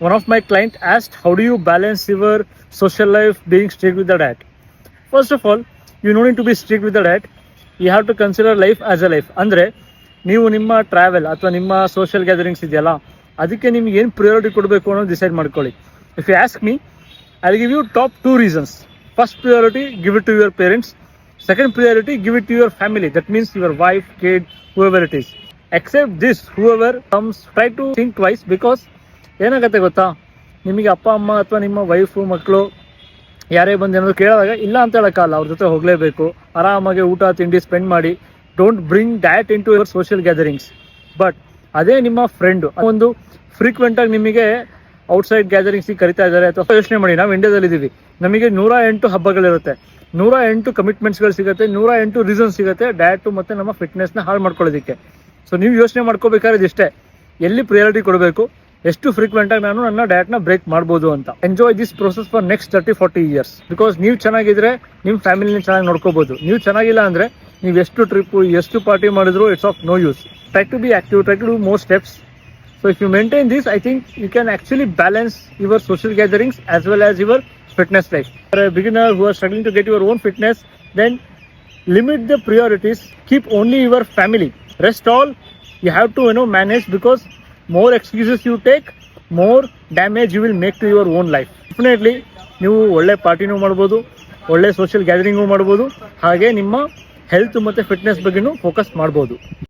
one of my client asked, how do you balance your social life being strict with the diet? First of all, you don't need to be strict with the diet. You have to consider life as a life. ಅಂದರೆ ನೀವು ನಿಮ್ಮ travel ಅಥವಾ ನಿಮ್ಮ social gatherings ಇದೆಯಲ್ಲ, ಅದಕ್ಕೆ ನಿಮ್ಗೆ ಏನು priority ಕೊಡಬೇಕು ಅನ್ನೋದು ಡಿಸೈಡ್ ಮಾಡ್ಕೊಳ್ಳಿ. If you ask me, I give you top 2 reasons. First priority, give it to your parents. Second priority, give it to your family. That means your wife, kid, whoever it is. Except this, whoever comes, try to think twice, because ಏನಾಗತ್ತೆ ಗೊತ್ತಾ, ನಿಮಗೆ ಅಪ್ಪ ಅಮ್ಮ ಅಥವಾ ನಿಮ್ಮ wife ಮಕ್ಕಳು ಯಾರೇ ಬಂದು ಏನಾದ್ರು ಕೇಳಿದಾಗ ಇಲ್ಲ ಅಂತ ಹೇಳೋಕ್ಕಲ್ಲ, ಅವ್ರ ಜೊತೆ ಹೋಗಲೇಬೇಕು. ಆರಾಮಾಗಿ ಊಟ ತಿಂಡಿ ಸ್ಪೆಂಡ್ ಮಾಡಿ. Don't bring that into your social gatherings. But ಅದೇ ನಿಮ್ಮ ಫ್ರೆಂಡು ಒಂದು ಫ್ರೀಕ್ವೆಂಟಾಗಿ ನಿಮಗೆ ಔಟ್ಸೈಡ್ ಗ್ಯಾದರಿಂಗ್ಸಿಗೆ ಕರಿತಾ ಇದ್ದಾರೆ ಅಥವಾ ಯೋಚನೆ ಮಾಡಿ, ನಾವು ಇಂಡಿಯಾದಲ್ಲಿದ್ದೀವಿ, ನಮಗೆ 108 ಹಬ್ಬಗಳಿರುತ್ತೆ, 108 ಕಮಿಟ್ಮೆಂಟ್ಸ್ಗಳು ಸಿಗುತ್ತೆ, 108 ರೀಸನ್ ಸಿಗುತ್ತೆ ಡಯಟು ಮತ್ತು ನಮ್ಮ ಫಿಟ್ನೆಸ್ನ ಹಾಳು ಮಾಡ್ಕೊಳ್ಳೋದಕ್ಕೆ. ಸೊ ನೀವು ಯೋಚನೆ ಮಾಡ್ಕೋಬೇಕಾದ್ರೆ ಇಷ್ಟೇ, ಎಲ್ಲಿ ಪ್ರಿಯಾರಿಟಿ ಕೊಡಬೇಕು, ಎಷ್ಟು ಫ್ರೀಕ್ವೆಂಟಾಗಿ ನಾನು ನನ್ನ ಡಯಟ್ನ ಬ್ರೇಕ್ ಮಾಡ್ಬೋದು ಅಂತ. Enjoy this process for next 30-40 years. Because ನೀವು ಚೆನ್ನಾಗಿದ್ರೆ ನಿಮ್ಮ ಫ್ಯಾಮಿಲಿನ ಚೆನ್ನಾಗಿ ನೋಡ್ಕೋಬೋದು. ನೀವು ಚೆನ್ನಾಗಿಲ್ಲ ಅಂದರೆ ನೀವು ಎಷ್ಟು ಟ್ರಿಪ್ಪು ಎಷ್ಟು ಪಾರ್ಟಿ ಮಾಡಿದ್ರು it's of no use. Try to be active, try to do more steps. So if you maintain this, I think you can actually balance your social gatherings as well as your fitness life. For a beginner who are struggling to get your own fitness, then limit the priorities. Keep only your family. Rest all you have to manage, because more excuses you take, more damage you will make to your own life. Definitely ನೀವು ಒಳ್ಳೆ ಪಾರ್ಟಿನೂ ಮಾಡ್ಬೋದು, ಒಳ್ಳೆ social ಗ್ಯಾದರಿಂಗು ಮಾಡ್ಬೋದು, ಹಾಗೆ ನಿಮ್ಮ health ಮತ್ತು fitness ಬಗ್ಗೆನೂ focus ಮಾಡ್ಬೋದು.